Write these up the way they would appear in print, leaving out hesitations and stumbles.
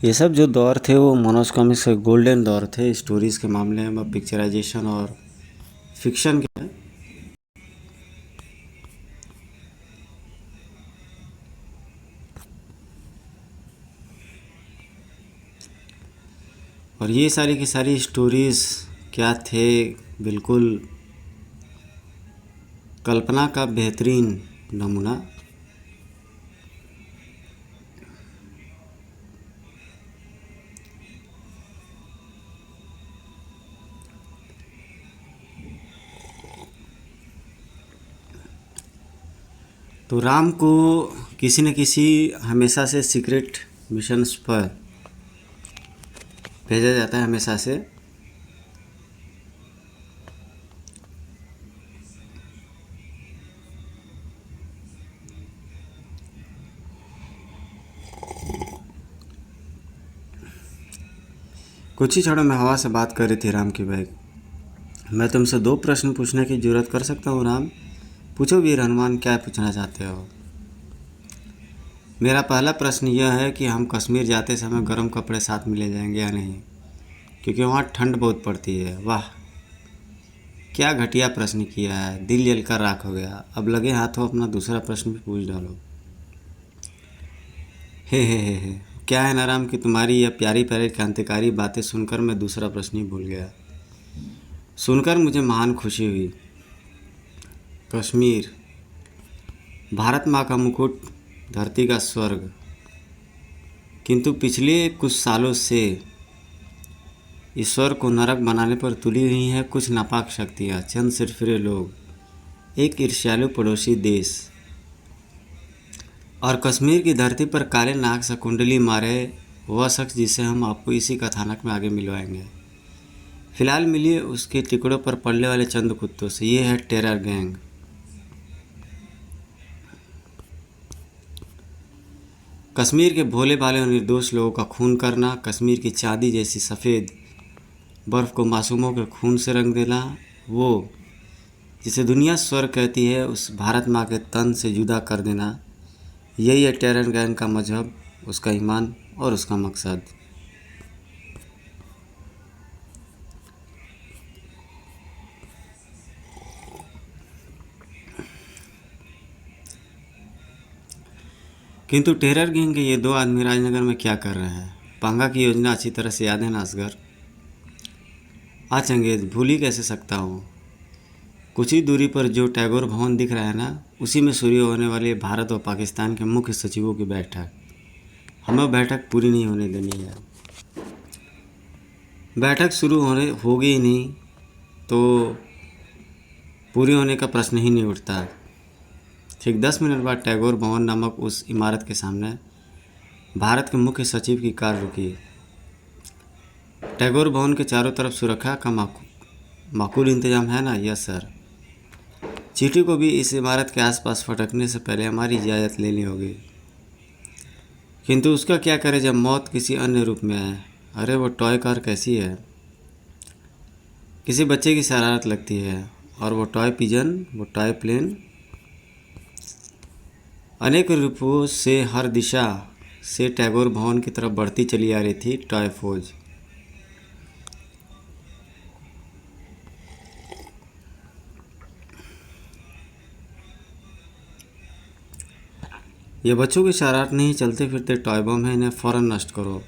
ये सब जो दौर थे वो मनोज कॉमिक्स के गोल्डन दौर थे स्टोरीज़ के मामले में, पिक्चराइजेशन और फिक्शन के। और ये सारी की सारी स्टोरीज़ क्या थे, बिल्कुल कल्पना का बेहतरीन नमूना। तो राम को किसी न किसी हमेशा से सीक्रेट मिशंस पर भेजा जाता है, हमेशा से। कुछ ही क्षणों में हवा से बात कर रही थी राम की बहन। मैं तुमसे 2 प्रश्न पूछने की जरूरत कर सकता हूँ राम? पूछो वीर हनुमान, क्या पूछना चाहते हो? मेरा पहला प्रश्न यह है कि हम कश्मीर जाते समय गर्म कपड़े साथ में ले जाएंगे या नहीं, क्योंकि वहाँ ठंड बहुत पड़ती है। वाह, क्या घटिया प्रश्न किया है, दिल जलकर राख हो गया। अब लगे हाथों अपना दूसरा प्रश्न भी पूछ डालो। हे, क्या है नाराम कि तुम्हारी यह प्यारी प्यारी क्रांतिकारी बातें सुनकर मैं दूसरा प्रश्न ही भूल गया। सुनकर मुझे महान खुशी हुई। कश्मीर, भारत माँ का मुकुट, धरती का स्वर्ग। किंतु पिछले कुछ सालों से ईश्वर को नरक बनाने पर तुली हुई हैं कुछ नापाक शक्तियाँ, चंद सिरफिरे लोग, एक ईर्ष्यालु पड़ोसी देश और कश्मीर की धरती पर काले नाग से कुंडली मारे वह शख्स जिसे हम आपको इसी कथानक में आगे मिलवाएंगे। फिलहाल मिलिए उसके टुकड़ों पर पड़ने वाले चंद कुत्तों से। ये है टेरर गैंग। कश्मीर के भोले भाले और निर्दोष लोगों का खून करना, कश्मीर की चांदी जैसी सफ़ेद बर्फ़ को मासूमों के खून से रंग देना, वो जिसे दुनिया स्वर्ग कहती है उस भारत माँ के तन से जुदा कर देना, यही है टेरर गैंग का मजहब, उसका ईमान और उसका मकसद। किंतु टेरर गैंग के ये 2 आदमी राजनगर में क्या कर रहे हैं? पांगा की योजना अच्छी तरह से याद है ना असगर? हाँ चंगेज, भूल ही कैसे सकता हूँ। कुछ ही दूरी पर जो टैगोर भवन दिख रहा है ना, उसी में शुरू होने वाली भारत और पाकिस्तान के मुख्य सचिवों की बैठक। हमें बैठक पूरी नहीं होने देनी है। बैठक शुरू होगी ही नहीं तो पूरी होने का प्रश्न ही नहीं उठता। ठीक 10 मिनट बाद टैगोर भवन नामक उस इमारत के सामने भारत के मुख्य सचिव की कार रुकी। टैगोर भवन के चारों तरफ सुरक्षा का माकूल इंतजाम है ना? Yes sir. चींटी को भी इस इमारत के आसपास फटकने से पहले हमारी इजाज़त लेनी होगी। किंतु उसका क्या करे जब मौत किसी अन्य रूप में आए? अरे वो टॉय कार कैसी है, किसी बच्चे की शरारत लगती है। और वो टॉय पिजन, वो टॉय प्लेन, अनेक रूपों से हर दिशा से टैगोर भवन की तरफ बढ़ती चली आ रही थी टॉय फौज। ये बच्चों की शरारत नहीं, चलते फिरते टॉय बम है, इन्हें फ़ौरन नष्ट करो।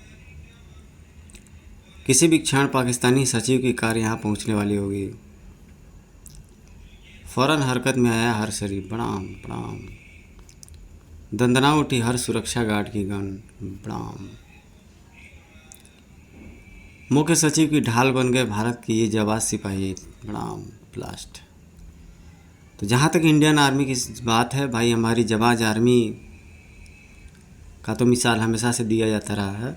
किसी भी क्षण पाकिस्तानी सचिव की कार यहाँ पहुँचने वाली होगी। फ़ौरन हरकत में आया हर शरीफ, प्रणाम प्रणाम। दंदना उठी हर सुरक्षा गार्ड की गन, प्रणाम। मुख्य सचिव की ढाल बन गए भारत की ये जाबाज सिपाही, प्रणाम। ब्लास्ट। तो जहाँ तक इंडियन आर्मी की बात है भाई, हमारी जाबाज आर्मी का तो मिसाल हमेशा से दिया जाता रहा है।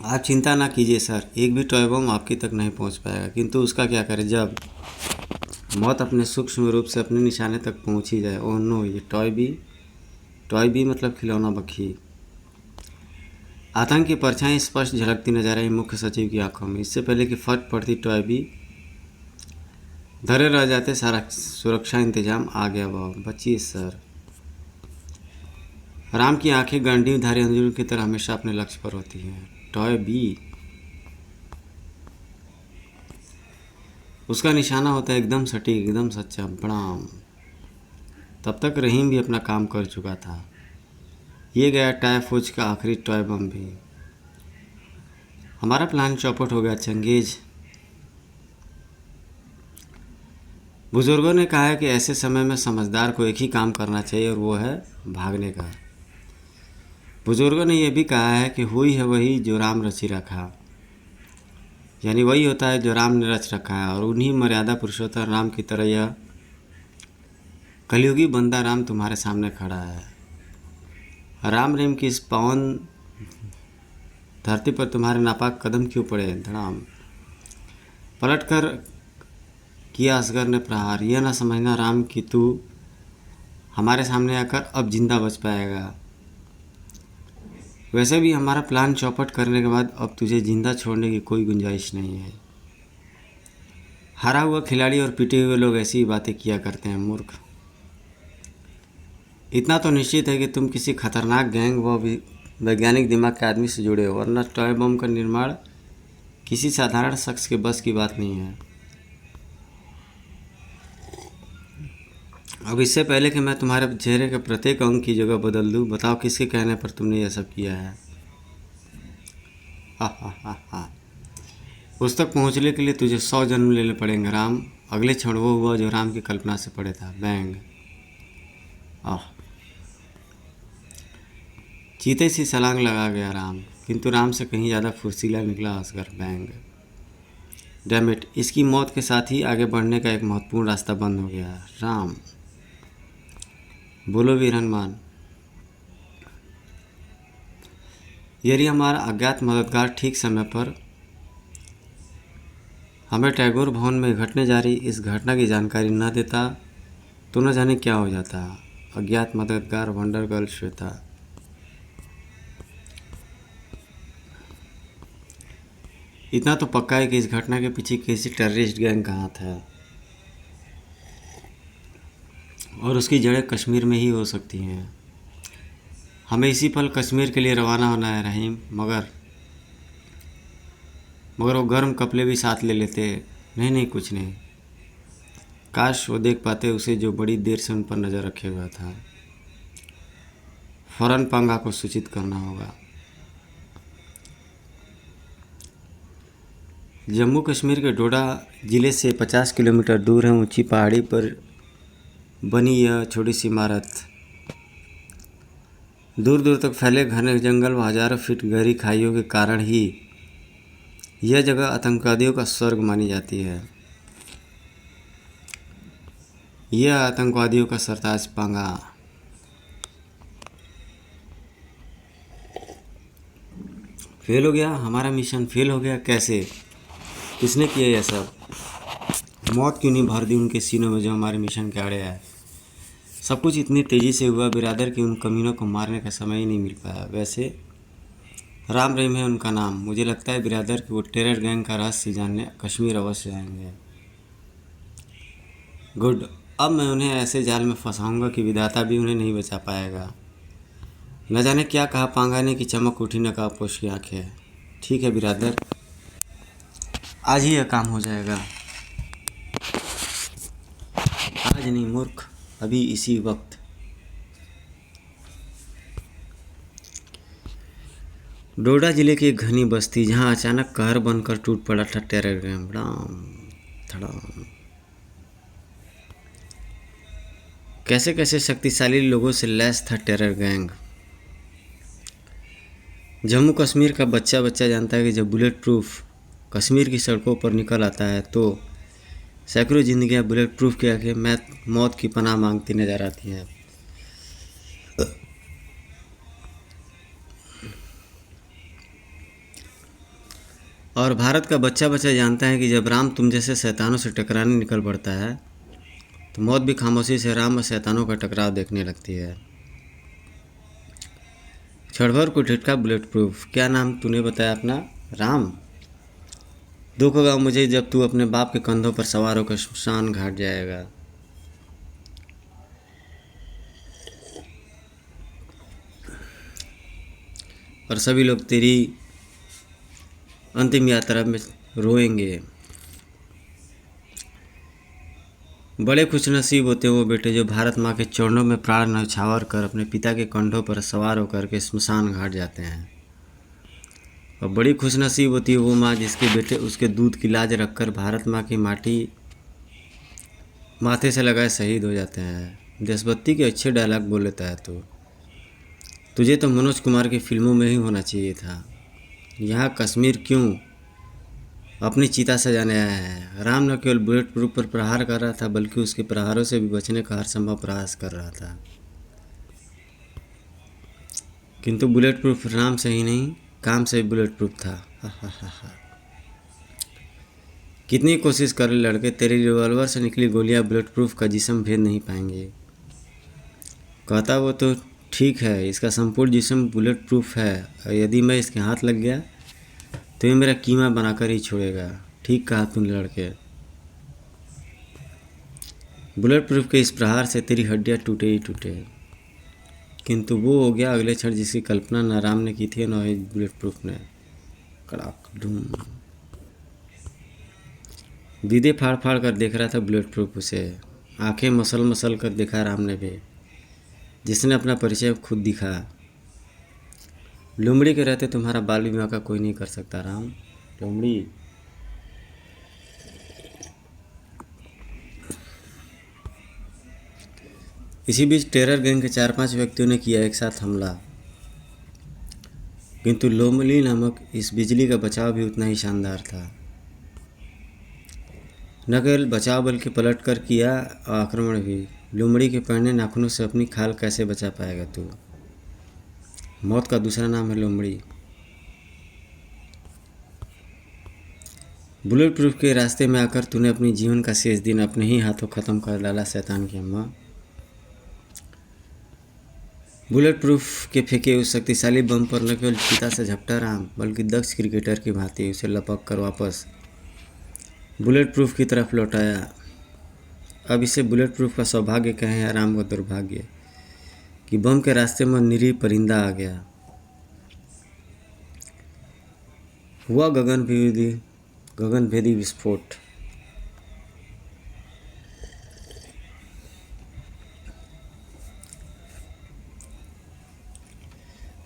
आप चिंता ना कीजिए सर, एक भी टॉय बम आपकी तक नहीं पहुंच पाएगा। किंतु उसका क्या करें जब मौत अपने सूक्ष्म रूप से अपने निशाने तक पहुंच ही जाए। ओह नो, ये टॉय भी मतलब खिलौना बखी। आतंक की परछाई स्पष्ट झलकती नजर आई मुख्य सचिव की आंखों में। इससे पहले कि फट पड़ती टॉय भी धरे रह जाते, सारा सुरक्षा इंतजाम आ गया। वह बचिए सर। राम की आंखें गांडीवधारी अंजुल की तरह हमेशा अपने लक्ष्य पर होती हैं। टॉय बी, उसका निशाना होता है एकदम सटीक, एकदम सच्चा, बड़ाम। तब तक रहीम भी अपना काम कर चुका था। ये गया टाय फौज का आखिरी टॉय बम भी। हमारा प्लान चौपट हो गया चंगेज। बुजुर्गों ने कहा है कि ऐसे समय में समझदार को एक ही काम करना चाहिए और वो है भागने का। बुजुर्गों ने यह भी कहा है कि हुई है वही जो राम रची रखा, यानी वही होता है जो राम ने रच रखा है। और उन्हीं मर्यादा पुरुषोत्तम राम की तरह यह कलयुगी बंदा राम तुम्हारे सामने खड़ा है। राम रहीम की इस पावन धरती पर तुम्हारे नापाक कदम क्यों पड़े? धड़ाम। पलट कर किया असगर ने प्रहार। यह ना समझना राम कि तू हमारे सामने आकर अब जिंदा बच पाएगा। वैसे भी हमारा प्लान चौपट करने के बाद अब तुझे जिंदा छोड़ने की कोई गुंजाइश नहीं है। हारा हुआ खिलाड़ी और पिटे हुए लोग ऐसी ही बातें किया करते हैं, मूर्ख। इतना तो निश्चित है कि तुम किसी खतरनाक गैंग व वैज्ञानिक दिमाग के आदमी से जुड़े हो, वरना टॉय बम का निर्माण किसी साधारण शख्स के बस की बात नहीं है। अब इससे पहले कि मैं तुम्हारे चेहरे के प्रत्येक अंग की जगह बदल दूं, बताओ किसके कहने पर तुमने यह सब किया है? हा हा हा हा। उस तक पहुंचने के लिए तुझे 100 जन्म लेने पड़ेंगे राम। अगले क्षण वो हुआ जो राम की कल्पना से पड़े था। बैंग। आह। चीते सी छलांग लगा गया राम, किंतु राम से कहीं ज़्यादा फुर्तीला निकला असगर। बैंग। डैमिट, इसकी मौत के साथ ही आगे बढ़ने का एक महत्वपूर्ण रास्ता बंद हो गया। राम। बोलो वीर हनुमान। यदि हमारा अज्ञात मददगार ठीक समय पर हमें टैगोर भवन में घटने जा रही इस घटना की जानकारी न देता तो न जाने क्या हो जाता। अज्ञात मददगार वंडर गर्ल श्वेता। इतना तो पक्का है कि इस घटना के पीछे किसी टेररिस्ट गैंग का हाथ है और उसकी जड़ें कश्मीर में ही हो सकती हैं। हमें इसी पल कश्मीर के लिए रवाना होना है रहीम, मगर वो गर्म कपड़े भी साथ ले लेते। नहीं नहीं, कुछ नहीं। काश वो देख पाते उसे जो बड़ी देर से उन पर नज़र रखे हुआ था। फौरन पंगा को सूचित करना होगा। जम्मू कश्मीर के डोडा ज़िले से 50 किलोमीटर दूर है ऊंची पहाड़ी पर बनी यह छोटी सी इमारत। दूर दूर तक फैले घने जंगल व हजारों फीट गहरी खाइयों के कारण ही यह जगह आतंकवादियों का स्वर्ग मानी जाती है। यह आतंकवादियों का सरताज पांगा। फेल हो गया हमारा मिशन। फेल हो गया कैसे? किसने किया यह सब? मौत क्यों नहीं भर दी उनके सीनों में जो हमारे मिशन के आड़े आए? सब कुछ इतनी तेज़ी से हुआ बिरादर कि उन कमीनों को मारने का समय ही नहीं मिल पाया। वैसे राम रहीम है उनका नाम। मुझे लगता है बिरादर कि वो टेरर गैंग का रहस्य जानने कश्मीर अवश्य आएंगे। गुड। अब मैं उन्हें ऐसे जाल में फंसाऊंगा कि विधाता भी उन्हें नहीं बचा पाएगा। न जाने क्या कहा पांगा ने कि चमक उठी नकाबपोश की आंखें। ठीक है बिरादर, आज ही यह काम हो जाएगा। आज नहीं मूर्ख, अभी इसी वक्त। डोडा जिले की एक घनी बस्ती जहां अचानक कहर बनकर टूट पड़ा था टेरर गैंग। धड़ाम धड़ाम। कैसे कैसे शक्तिशाली लोगों से लैस था टेरर गैंग। जम्मू कश्मीर का बच्चा बच्चा जानता है कि जब बुलेट प्रूफ कश्मीर की सड़कों पर निकल आता है तो सैकड़ों जिंदगियां बुलेट प्रूफ के आगे मौत की पनाह मांगती नजर आती हैं। और भारत का बच्चा बच्चा जानता है कि जब राम तुम जैसे शैतानों से टकराने निकल पड़ता है तो मौत भी खामोशी से राम और शैतानों का टकराव देखने लगती है। क्षणभर को झटका बुलेट प्रूफ। क्या नाम तूने बताया अपना? राम। दुख होगा मुझे जब तू अपने बाप के कंधों पर सवार होकर शमशान घाट जाएगा। और सभी लोग तेरी अंतिम यात्रा में रोएंगे। बड़े खुशनसीब होते हैं वो बेटे जो भारत माँ के चरणों में प्राण न्यौछावर कर अपने पिता के कंधों पर सवार होकर के स्मशान घाट जाते हैं। और बड़ी खुशनसीब होती है वो माँ जिसके बेटे उसके दूध की लाज रखकर भारत माँ की माटी माथे से लगाए शहीद हो जाते हैं। देशभक्ति के अच्छे डायलॉग बोल लेता है तो तुझे तो मनोज कुमार की फिल्मों में ही होना चाहिए था। यहाँ कश्मीर क्यों अपनी चिता सजाने आया है। राम न केवल बुलेट प्रूफ पर प्रहार कर रहा था बल्कि उसके प्रहारों से भी बचने का हर संभव प्रयास कर रहा था। किंतु बुलेट प्रूफ नाम से ही नहीं काम से भी बुलेट प्रूफ था। हा हा हा हा। कितनी कोशिश कर लड़के, तेरी रिवॉल्वर से निकली गोलियां बुलेट प्रूफ का जिस्म भेद नहीं पाएंगे। कहता वो तो ठीक है, इसका संपूर्ण जिस्म बुलेट प्रूफ है और यदि मैं इसके हाथ लग गया तो ये मेरा कीमा बनाकर ही छोड़ेगा। ठीक कहा तुम लड़के। बुलेट प्रूफ के इस प्रहार से तेरी हड्डियाँ टूटे ही टूटे। किंतु वो हो गया अगले क्षण जिसकी कल्पना न राम ने की थी न ही बुलेट प्रूफ ने। कड़ाक धूम। दीदे फाड़ फाड़ कर देख रहा था बुलेट प्रूफ उसे। आंखें मसल मसल कर देखा राम ने भी, जिसने अपना परिचय खुद दिखा। लुमड़ी के रहते तुम्हारा बाल विवाह का कोई नहीं कर सकता राम। लुमड़ी इसी बीच टेरर गैंग के 4-5 व्यक्तियों ने किया एक साथ हमला। किंतु लोमली नामक इस बिजली का बचाव भी उतना ही शानदार था। न केवल बचाव बल्कि पलट कर किया आक्रमण भी। लुमड़ी के पहने नाखूनों से अपनी खाल कैसे बचा पाएगा तू। मौत का दूसरा नाम है लोमड़ी। बुलेट प्रूफ के रास्ते में आकर तूने अपनी जीवन का शेष दिन अपने ही हाथों ख़त्म कर डाला शैतान की अम्मा। बुलेट प्रूफ के फेंके उस शक्तिशाली बम पर न केवल चिता से झपटा राम बल्कि दक्ष क्रिकेटर की भांति उसे लपक कर वापस बुलेट प्रूफ की तरफ लौटाया। अब इसे बुलेट प्रूफ का सौभाग्य कहें या राम का दुर्भाग्य कि बम के रास्ते में निरीह परिंदा आ गया। हुआ गगनभेदी विस्फोट।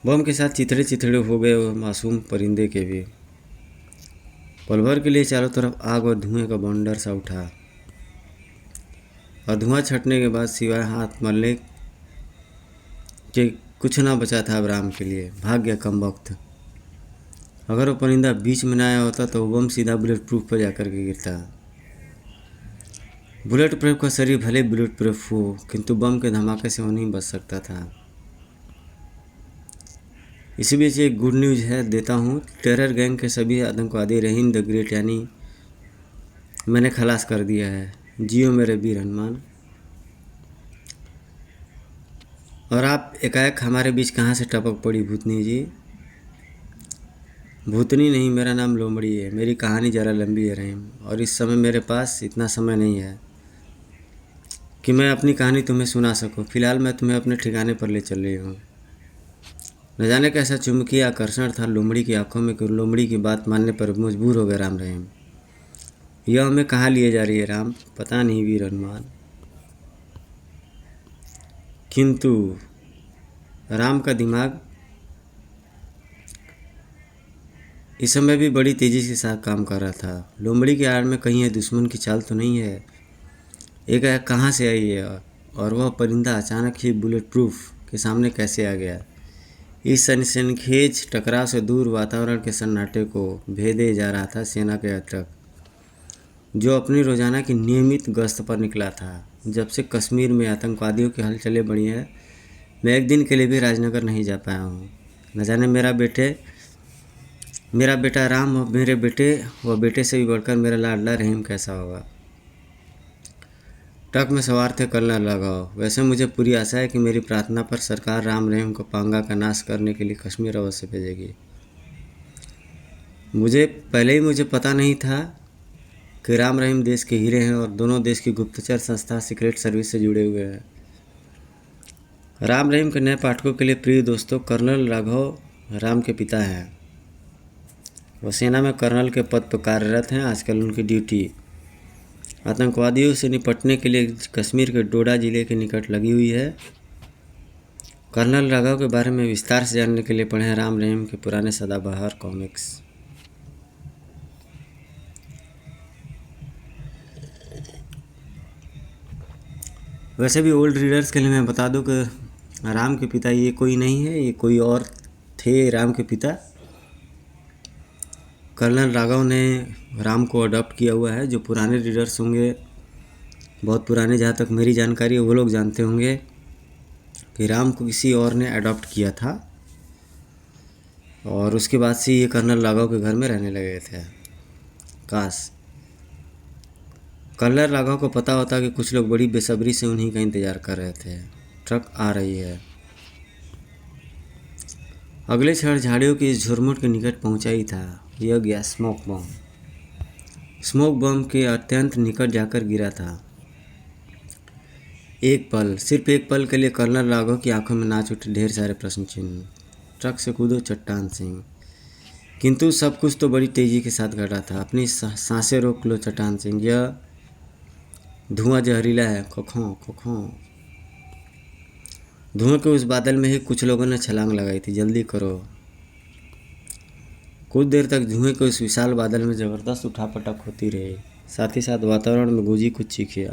बम के साथ चिथड़े चिथड़े हो गए वो मासूम परिंदे के भी। पल भर के लिए चारों तरफ आग और धुएं का बवंडर सा उठा और धुआं छटने के बाद सिवाय हाथ मलने के कुछ ना बचा था अब राम के लिए। भाग गया कम वक्त। अगर वो परिंदा बीच में न आया होता तो वो बम सीधा बुलेट प्रूफ पर जाकर के गिरता। बुलेट प्रूफ का शरीर भले बुलेट प्रूफ हो किंतु बम के धमाके से वो नहीं बच सकता था। इसी बीच एक गुड न्यूज़ है देता हूँ। टेरर गैंग के सभी आतंकवादी रहीम द ग्रेट यानी मैंने खलास कर दिया है। जियो मेरे वीर हनुमान। और आप एकाएक हमारे बीच कहाँ से टपक पड़ी भूतनी जी। भूतनी नहीं, मेरा नाम लोमड़ी है। मेरी कहानी ज़रा लंबी है रहीम, और इस समय मेरे पास इतना समय नहीं है कि मैं अपनी कहानी तुम्हें सुना सकूं। फिलहाल मैं तुम्हें अपने ठिकाने पर ले चल रही हूँ। न जाने कैसा चुंबकीय आकर्षण था लोमड़ी की आंखों में कि लोमड़ी की बात मानने पर मजबूर हो गया राम रहीम। यह हमें कहाँ लिए जा रही है राम, पता नहीं वीर हनुमान। किंतु राम का दिमाग इस समय भी बड़ी तेज़ी के साथ काम कर रहा था। लोमड़ी की आड़ में कहीं है दुश्मन की चाल तो नहीं है। एक कहाँ से आई है और वह परिंदा अचानक ही बुलेट प्रूफ के सामने कैसे आ गया। इस सनसनीखेज टकराव से दूर वातावरण के सन्नाटे को भेदे जा रहा था सेना के ट्रक, जो अपनी रोजाना की नियमित गश्त पर निकला था। जब से कश्मीर में आतंकवादियों की हलचलें बढ़ी हैं, मैं एक दिन के लिए भी राजनगर नहीं जा पाया हूँ। न जाने मेरा बेटा राम और मेरे बेटे व बेटे से भी बढ़कर मेरा लाडला रहीम कैसा होगा। ट्रक में सवार थे कर्नल लगाओ। वैसे मुझे पूरी आशा है कि मेरी प्रार्थना पर सरकार राम रहीम को पांगा का नाश करने के लिए कश्मीर अवश्य भेजेगी। मुझे पता नहीं था कि राम रहीम देश के हीरे हैं और दोनों देश की गुप्तचर संस्था सीक्रेट सर्विस से जुड़े हुए हैं। राम रहीम के नए पाठकों के लिए प्रिय दोस्तों, कर्नल राघव राम के पिता हैं। वो सेना में कर्नल के पद पर कार्यरत हैं। आजकल उनकी ड्यूटी आतंकवादियों से निपटने के लिए कश्मीर के डोडा जिले के निकट लगी हुई है। कर्नल राघव के बारे में विस्तार से जानने के लिए पढ़ें राम रहीम के पुराने सदाबहार कॉमिक्स। वैसे भी ओल्ड रीडर्स के लिए मैं बता दूं कि राम के पिता ये कोई नहीं है, ये कोई और थे। राम के पिता कर्नल राघव ने राम को अडॉप्ट किया हुआ है। जो पुराने रीडर्स होंगे, बहुत पुराने, जहाँ तक मेरी जानकारी है, वो लोग जानते होंगे कि राम को किसी और ने अडॉप्ट किया था और उसके बाद से ये कर्नल राघव के घर में रहने लगे थे। काश कर्नल राघव को पता होता कि कुछ लोग बड़ी बेसब्री से उन्हीं का इंतज़ार कर रहे थे। ट्रक आ रही है। अगले क्षण झाड़ियों की इस झुरमुट के निकट पहुंचा ही था। यह गया स्मोक बम। स्मोक बम के अत्यंत निकट जाकर गिरा था। एक पल, सिर्फ एक पल के लिए कर्नल राघव की आंखों में नाच उठे ढेर सारे प्रश्न चिन्ह। ट्रक से कूदो चट्टान सिंह। किंतु सब कुछ तो बड़ी तेजी के साथ घटा था। अपनी सांसें रोक लो चट्टान सिंह, यह धुआं जहरीला है। खोखों खोखों। धुएं के उस बादल में ही कुछ लोगों ने छलांग लगाई थी। जल्दी करो। कुछ देर तक धुएं के उस विशाल बादल में ज़बरदस्त उठापटक होती रही। साथ ही साथ वातावरण में गूंजी कुछ चीखें।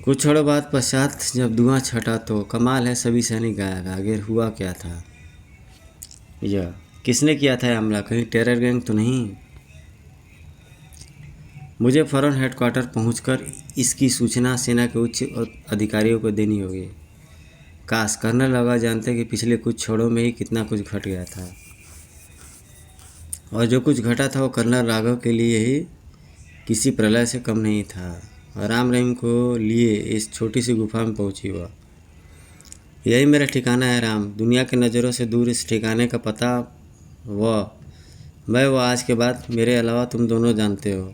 कुछ क्षणों बाद पश्चात जब धुआं छटा तो कमाल है, सभी सैनिक गायब। आगे हुआ क्या था? यह किसने किया था हमला? कहीं टेरर गैंग तो नहीं? मुझे फौरन हेडक्वार्टर पहुंचकर इसकी सूचना सेना के उच्च अधिकारियों को देनी होगी। काश कर्नल राघव जानते कि पिछले कुछ क्षणों में ही कितना कुछ घट गया था, और जो कुछ घटा था वो कर्नल राघव के लिए ही किसी प्रलय से कम नहीं था। राम रहीम को लिए इस छोटी सी गुफा में पहुंची हुआ। यही मेरा ठिकाना है राम। दुनिया की नज़रों से दूर इस ठिकाने का पता मैं आज के बाद मेरे अलावा तुम दोनों जानते हो।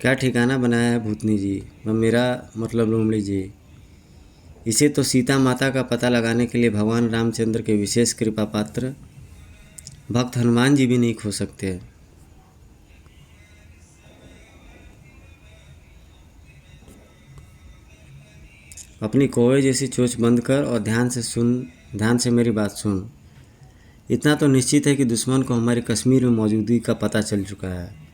क्या ठिकाना बनाया है भूतनी जी, मेरा मतलब लोमड़ी जी। इसे तो सीता माता का पता लगाने के लिए भगवान रामचंद्र के विशेष कृपा पात्र भक्त हनुमान जी भी नहीं खो सकते। अपनी कोए जैसी चोंच बंद कर और ध्यान से मेरी बात सुन। इतना तो निश्चित है कि दुश्मन को हमारी कश्मीर में मौजूदगी का पता चल चुका है।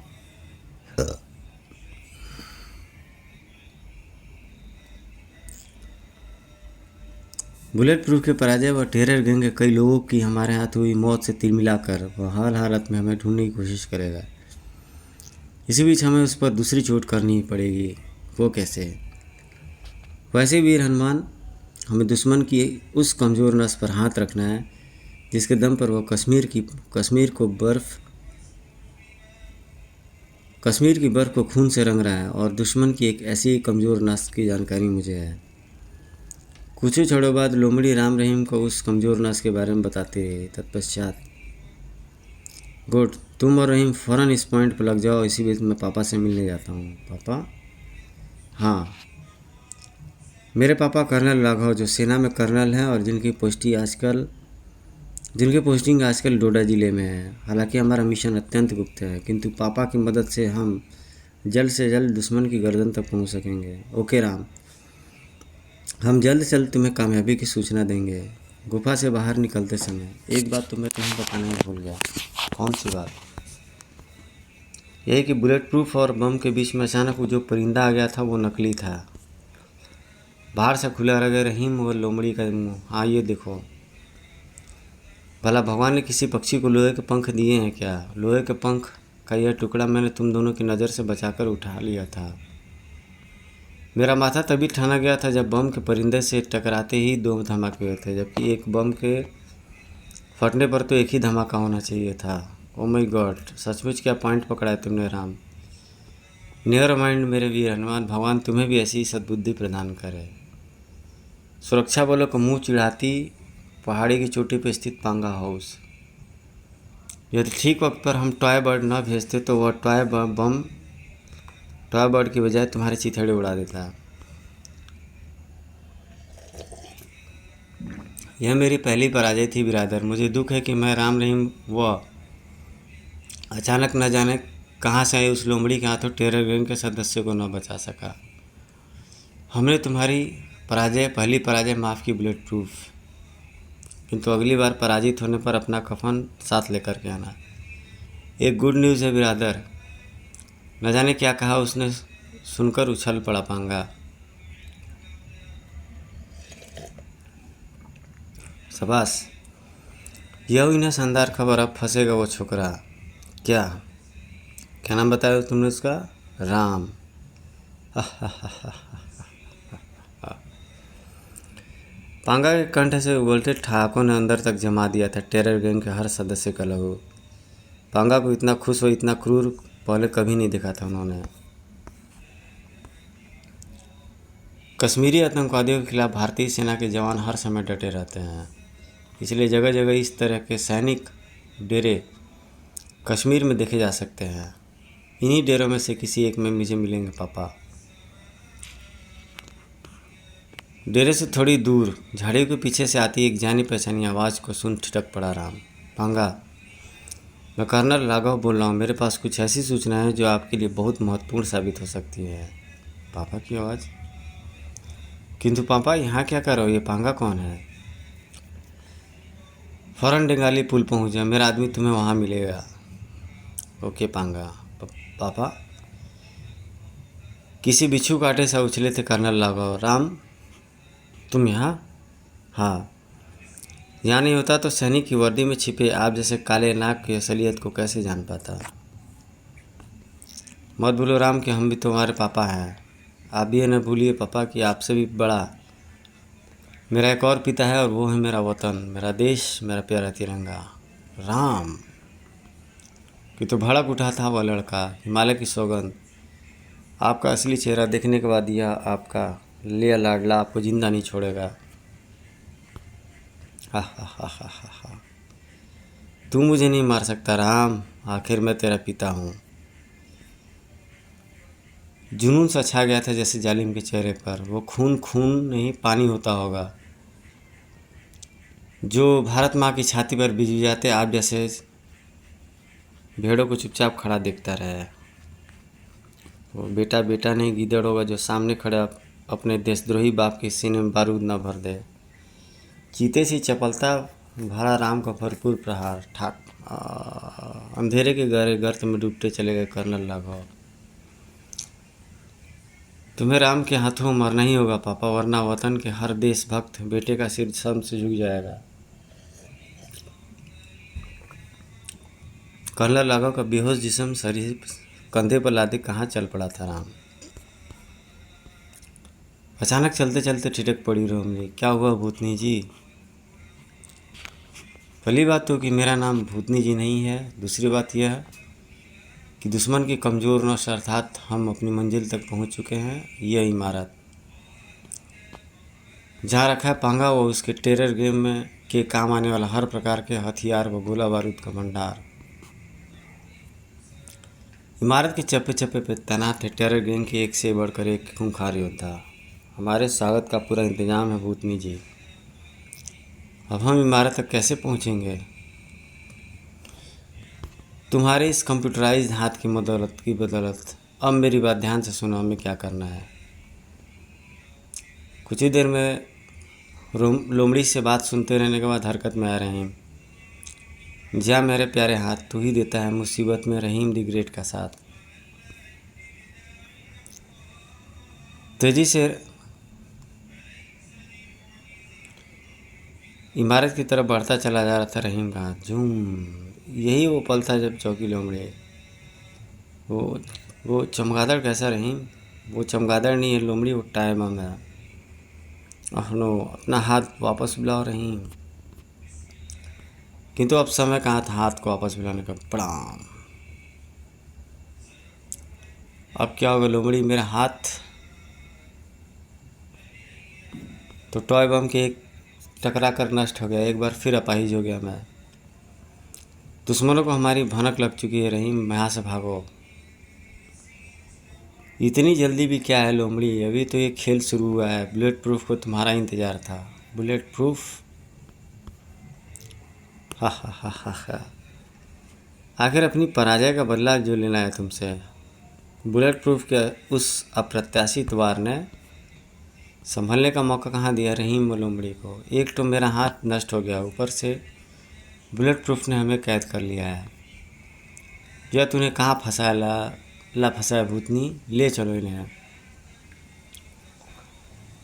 बुलेट प्रूफ के पराजय व टेरर गैंग के कई लोगों की हमारे हाथ हुई मौत से तिल मिलाकर वह हर हालत में हमें ढूंढने की कोशिश करेगा। इसी बीच हमें उस पर दूसरी चोट करनी ही पड़ेगी। वो कैसे? वैसे वीर हनुमान, हमें दुश्मन की उस कमज़ोर नस पर हाथ रखना है जिसके दम पर वह कश्मीर की बर्फ़ को खून से रंग रहा है। और दुश्मन की एक ऐसी कमज़ोर नस की जानकारी मुझे है। कुछ ही क्षणों बाद लोमड़ी राम रहीम को उस कमज़ोर नस के बारे में बताती रही। तत्पश्चात गुड, तुम और रहीम फ़ौरन इस पॉइंट पर लग जाओ। इसी बीच मैं पापा से मिलने जाता हूँ। पापा? हाँ, मेरे पापा कर्नल राघव, जो सेना में कर्नल हैं और जिनकी पोस्टिंग आजकल डोडा ज़िले में है। हालांकि हमारा मिशन अत्यंत गुप्त है, किंतु पापा की मदद से हम जल्द से जल्द दुश्मन की गर्दन तक पहुँच सकेंगे। ओके राम, हम जल्द से जल्द तुम्हें कामयाबी की सूचना देंगे। गुफा से बाहर निकलते समय एक बात तो मैं तुम्हें बताना ही भूल गया। कौन सी बात? यही कि बुलेट प्रूफ और बम के बीच में अचानक वो जो परिंदा आ गया था वो नकली था। बाहर से खुला रह गया रहीम और लोमड़ी का मुँह। हाँ, ये देखो। भला भगवान ने किसी पक्षी को लोहे के पंख दिए हैं क्या? लोहे के पंख का यह टुकड़ा मैंने तुम दोनों की नज़र से बचाकर उठा लिया था। मेरा माथा तभी ठाना गया था जब बम के परिंदे से टकराते ही 2 धमाके हुए थे, जबकि एक बम के फटने पर तो एक ही धमाका होना चाहिए था। ओ माय गॉड, सचमुच क्या पॉइंट पकड़ा है तुमने राम। नियर माइंड मेरे वीर हनुमान, भगवान तुम्हें भी ऐसी सद्बुद्धि प्रदान करे। सुरक्षा बलों को मुँह चिढ़ाती पहाड़ी की चोटी पर स्थित पांगा हाउस। यदि ठीक वक्त पर हम टॉय बर्ड न भेजते तो वह टॉय बर्ड की बजाय तुम्हारे चिथड़े उड़ा देता। यह मेरी पहली पराजय थी बिरादर। मुझे दुख है कि मैं राम रहीम व अचानक न जाने कहाँ से आई उस लोमड़ी के हाथों टेरर गैंग के सदस्य को न बचा सका। हमने तुम्हारी पहली पराजय माफ़ की बुलेट प्रूफ, किंतु अगली बार पराजित होने पर अपना कफन साथ लेकर के आना। एक गुड न्यूज़ है बिरादर। न जाने क्या कहा उसने, सुनकर उछल पड़ा पांगा। शाबाश, यह हुई ना शानदार खबर। अब फंसेगा वो छोकरा। क्या क्या नाम बताया तुमने उसका? राम। पांगा के कंठ से उगलते ठहाकों ने अंदर तक जमा दिया था टेरर गैंग के हर सदस्य का लहू। पांगा को इतना खुश व इतना क्रूर पहले कभी नहीं देखा था उन्होंने। कश्मीरी आतंकवादियों के खिलाफ भारतीय सेना के जवान हर समय डटे रहते हैं, इसलिए जगह जगह इस तरह के सैनिक डेरे कश्मीर में देखे जा सकते हैं। इन्हीं डेरों में से किसी एक में मुझे मिलेंगे पापा। डेरे से थोड़ी दूर झाड़ियों के पीछे से आती एक जानी पहचानी आवाज़ को सुन ठिठक पड़ा राम। पांगा, मैं कर्नल राघव बोल रहा हूँ। मेरे पास कुछ ऐसी सूचना है जो आपके लिए बहुत महत्वपूर्ण साबित हो सकती है। पापा की आवाज़। किंतु पापा यहाँ क्या कर रहे हो? ये पांगा कौन है? फ़ौरन डेंगाली पुल पहुँच जा, मेरा आदमी तुम्हें वहाँ मिलेगा। ओके पांगा। पापा किसी बिच्छू कांटे से उछले थे कर्नल राघव। राम, तुम यहाँ? हाँ, यहाँ नहीं होता तो सैनिक की वर्दी में छिपे आप जैसे काले नाग की असलियत को कैसे जान पाता? मत भूलो राम कि हम भी तुम्हारे पापा हैं। आप भी ये न भूलिए पापा कि आपसे भी बड़ा मेरा एक और पिता है, और वो है मेरा वतन, मेरा देश, मेरा प्यारा तिरंगा। राम कि तो भड़क उठा था वह लड़का। हिमालय की सौगंध, आपका असली चेहरा देखने के बाद यह आपका लिया लाडला आपको जिंदा नहीं छोड़ेगा। हा हा हा हा हा हा। तू मुझे नहीं मार सकता राम, आखिर मैं तेरा पिता हूँ। जुनून सा छा गया था जैसे जालिम के चेहरे पर। वो खून खून नहीं पानी होता होगा जो भारत माँ की छाती पर बिज जाते आप जैसे भेड़ों को चुपचाप खड़ा देखता रहे। वो बेटा बेटा नहीं गीदड़ होगा जो सामने खड़े अपने देशद्रोही बाप के सीने में बारूद न भर दे। चीते सी चपलता भरा राम का भरपूर प्रहार। ठाक अंधेरे के गहरे गर्त में डूबते चले गए कर्नल राघव। तुम्हें राम के हाथों मरना ही होगा पापा, वरना वतन के हर देशभक्त बेटे का सिर शर्म से झुक जाएगा। कर्नल राघव का बेहोश जिस्म शरीर कंधे पर लादे कहाँ चल पड़ा था राम। अचानक चलते चलते ठिठक पड़ी रोमनी। क्या हुआ भूतनी जी? पहली बात तो कि मेरा नाम भूतनी जी नहीं है। दूसरी बात यह कि दुश्मन की कमज़ोर नौश अर्थात हम अपनी मंजिल तक पहुंच चुके हैं। यह इमारत जहाँ रखा है पांगा वो उसके टेरर गेम में के काम आने वाला हर प्रकार के हथियार व गोला बारूद का भंडार। इमारत के चप्पे चप्पे पर तैनात है टेरर गैंग के एक से बढ़कर एक खूंखार योद्धा। हमारे स्वागत का पूरा इंतजाम है भूतनी जी। अब हम इमारत तक कैसे पहुंचेंगे? तुम्हारे इस कंप्यूटराइज्ड हाथ की बदौलत। अब मेरी बात ध्यान से सुनो, हमें क्या करना है। कुछ ही देर में लोमड़ी से बात सुनते रहने के बाद हरकत में आ रहे हैं। जा मेरे प्यारे हाथ, तू ही देता है मुसीबत में रहीम दी ग्रेट का साथ। तेजी से इमारत की तरफ बढ़ता चला जा रहा था रहीम का हाथ। झूम। यही वो पल था जब चौकी लोमड़े वो चमगादड़ कैसा रहीम? वो चमगादड़ नहीं है लोमड़ी, वो टाइम है। अहनो अपना हाथ वापस बुलाओ रहीम। किंतु अब समय कहाँ था हाथ को वापस बुलाने का। प्रणाम। अब क्या होगा लोमड़ी? मेरा हाथ तो टॉय बम के एक टकरा कर नष्ट हो गया। एक बार फिर अपाहिज हो गया मैं। दुश्मनों को हमारी भनक लग चुकी है रहीम, यहाँ से भागो। इतनी जल्दी भी क्या है लोमड़ी, अभी तो ये खेल शुरू हुआ है। बुलेट प्रूफ को तुम्हारा इंतज़ार था। Bullet proof? हा हा हा हा हा। आखिर अपनी पराजय का बदला जो लेना है तुमसे। बुलेट प्रूफ के उस अप्रत्याशित वार ने संभलने का मौका कहाँ दिया रहीम लोमड़ी को। एक तो मेरा हाथ नष्ट हो गया, ऊपर से बुलेट प्रूफ ने हमें कैद कर लिया है। यह तूने कहाँ फंसाया ला फंसाया भूतनी, ले चलो इन्हें।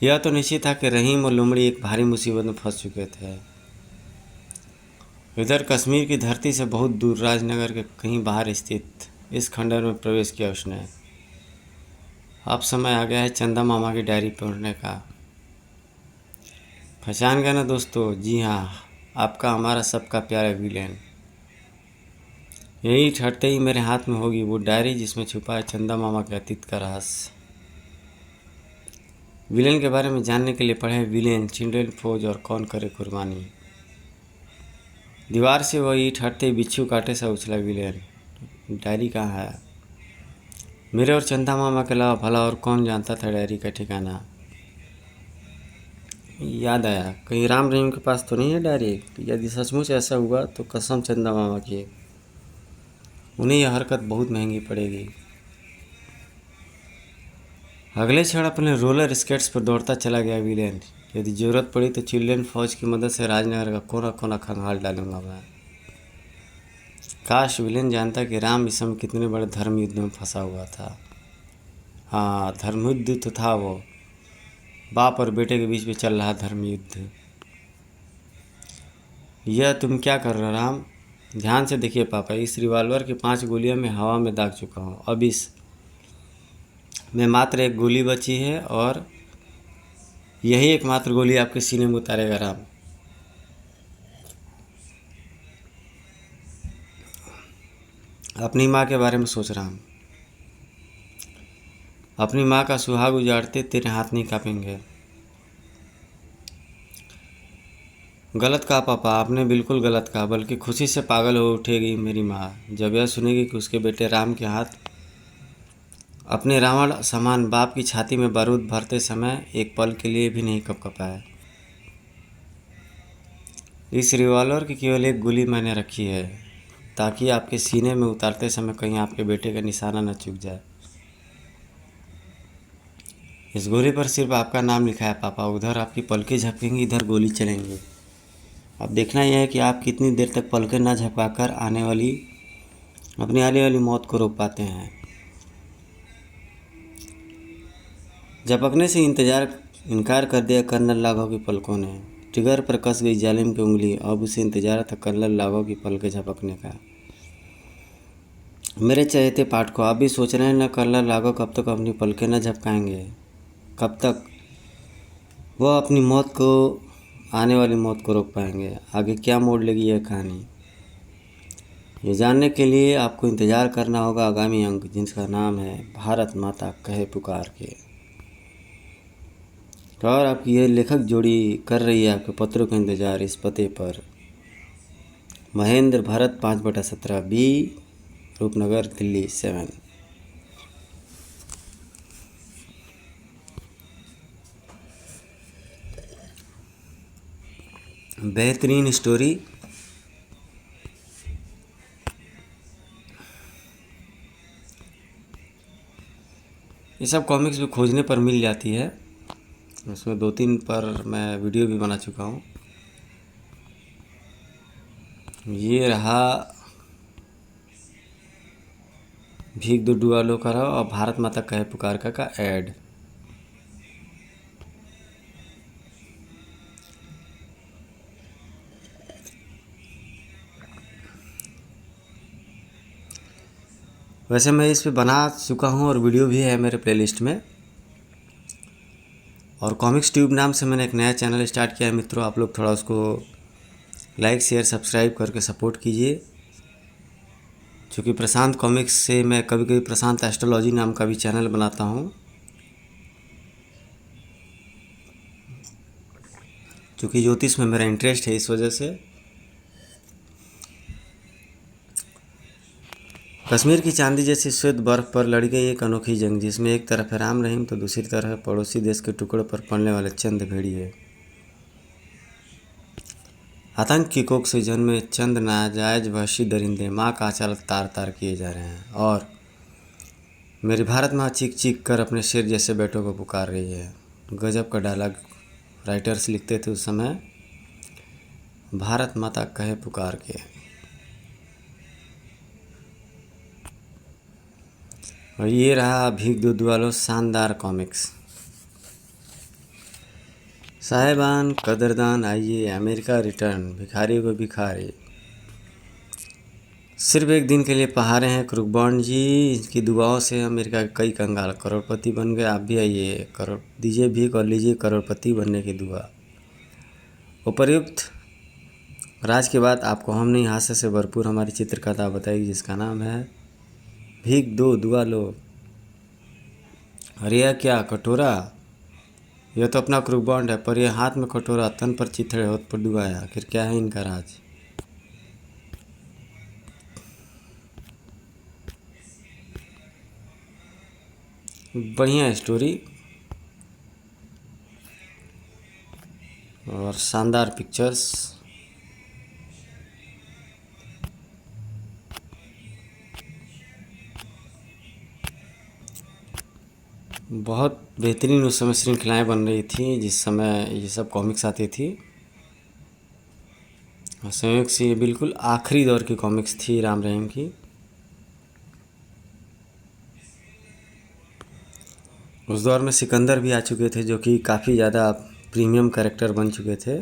यह तो निश्चित था कि रहीम और लोमड़ी एक भारी मुसीबत में फंस चुके थे। इधर कश्मीर की धरती से बहुत दूर राजनगर के कहीं बाहर स्थित इस खंडर में प्रवेश किया उसने। अब समय आ गया है चंदा मामा की डायरी पढ़ने का। पहचान गए ना दोस्तों? जी हाँ, आपका हमारा सबका प्यारा विलेन। यही ठहरते ही मेरे हाथ में होगी वो डायरी जिसमें छुपा है चंदा मामा के अतीत का रहस्य। विलेन के बारे में जानने के लिए पढ़े विलेन, चिल्ड्रेन फौज और कौन करे कुर्बानी। दीवार से वह ईंट हटते ही बिच्छू काटे सा उछला विलेन। डायरी कहाँ है? मेरे और चंदा मामा के अलावा भला और कौन जानता था डायरी का ठिकाना। याद आया, कहीं राम रहीम के पास तो नहीं है डायरी? यदि सचमुच ऐसा हुआ तो कसम चंदा मामा की, उन्हें यह हरकत बहुत महंगी पड़ेगी। अगले क्षण अपने रोलर स्केट्स पर दौड़ता चला गया विलेन। यदि जरूरत पड़ी तो चिल्ड्रेन फौज की मदद से राजनगर का कोना कोना खंगाल डालूंगा मैं। काश विलेन जानता कि राम इस समय कितने बड़े धर्म युद्ध में फंसा हुआ था। हाँ, धर्म युद्ध तो था वो, बाप और बेटे के बीच में चल रहा धर्म युद्ध। यह तुम क्या कर रहे हो राम? ध्यान से देखिए पापा, इस रिवॉल्वर की 5 गोलियां मैं हवा में दाग चुका हूँ। अब इस में मात्र एक गोली बची है और यही एकमात्र गोली आपके सीने में उतारेगा राम। अपनी माँ के बारे में सोच रहा हूँ। अपनी माँ का सुहाग उजाड़ते तेरे हाथ नहीं कांपेंगे। गलत कहा पापा, आपने बिल्कुल गलत कहा। बल्कि खुशी से पागल हो उठेगी मेरी माँ जब यह सुनेगी कि उसके बेटे राम के हाथ अपने रावण समान बाप की छाती में बारूद भरते समय एक पल के लिए भी नहीं कँपाया। इस रिवॉल्वर की केवल एक गोली मैंने रखी है ताकि आपके सीने में उतारते समय कहीं आपके बेटे का निशाना न चूक जाए। इस गोली पर सिर्फ आपका नाम लिखा है पापा। उधर आपकी पलकें झपकेंगी, इधर गोली चलेंगी। अब देखना यह है कि आप कितनी देर तक पलकें न झपकाकर अपनी आने वाली मौत को रोक पाते हैं। झपकने से इनकार कर दिया कर्नल लागो की पलकों ने। ट्रिगर पर कस गई जालिम की उंगली। अब उसे इंतजार था कर्नल लागो की पलकें झपकने का। मेरे चहेते पाठकों, आप भी सोच रहे हैं न कर्नल लागो कब तक अपनी पलकें न झपकाएंगे? कब तक वह अपनी आने वाली मौत को रोक पाएंगे? आगे क्या मोड़ लेगी यह कहानी, ये जानने के लिए आपको इंतज़ार करना होगा आगामी अंक, जिसका नाम है भारत माता कहे पुकार के। और आपकी यह लेखक जोड़ी कर रही है आपके पत्रों का इंतज़ार इस पते पर। महेंद्र भरत 5/17 बी, रूपनगर, दिल्ली 7। बेहतरीन स्टोरी। ये सब कॉमिक्स भी खोजने पर मिल जाती है। उसमें 2-3 पर मैं वीडियो भी बना चुका हूँ। ये रहा भीख दो डुआलो का और भारत माता कहे पुकार का ऐड। वैसे मैं इस पे बना चुका हूँ और वीडियो भी है मेरे प्लेलिस्ट में। और कॉमिक्स ट्यूब नाम से मैंने एक नया चैनल स्टार्ट किया है मित्रों, आप लोग थोड़ा उसको लाइक शेयर सब्सक्राइब करके सपोर्ट कीजिए। क्योंकि प्रशांत कॉमिक्स से मैं कभी कभी प्रशांत एस्ट्रोलॉजी नाम का भी चैनल बनाता हूँ, क्योंकि ज्योतिष में मेरा इंटरेस्ट है। इस वजह से कश्मीर की चांदी जैसी श्वेत बर्फ़ पर लड़ी गई एक अनोखी जंग, जिसमें एक तरफ है राम रहीम तो दूसरी तरफ है पड़ोसी देश के टुकड़े पर पड़ने वाले चंद भेड़िए। आतंक की कोख से जन्मे चंद नाजायज वहशी दरिंदे माँ का आंचल तार तार किए जा रहे हैं, और मेरी भारत माँ चीख चीख कर अपने शेर जैसे बेटों को पुकार रही है। गजब का डायलॉग राइटर्स लिखते थे उस समय, भारत माता कहे पुकार के। और ये रहा भीख दूध वालों शानदार कॉमिक्स। साहेबान कदरदान आइए, अमेरिका रिटर्न, भिखारी को भिखारी। सिर्फ एक दिन के लिए पहाड़े हैं क्रुकबॉन्ड जी, इनकी दुआओं से अमेरिका के कई कंगाल करोड़पति बन गए। आप भी आइए, करोड़ दीजिए भीख और लीजिए करोड़पति बनने की दुआ। उपर्युक्त राज के बाद आपको हम नहीं हास्य से भरपूर हमारी चित्रकथा बताएगी, जिसका नाम है भीख दो दुआ लो। अरे यह क्या कटोरा, यह तो अपना क्रुकबॉन्ड है, पर यह हाथ में कटोरा, तन पर चिथड़े, होठ पर डुबाया। आखिर क्या है इनका राज? बढ़िया स्टोरी और शानदार पिक्चर्स। बहुत बेहतरीन उस समय श्रृंखलाएँ बन रही थी जिस समय ये सब कॉमिक्स आती थी। और संयोग से ये बिल्कुल आखिरी दौर की कॉमिक्स थी राम रहीम की। उस दौर में सिकंदर भी आ चुके थे, जो कि काफ़ी ज़्यादा प्रीमियम कैरेक्टर बन चुके थे।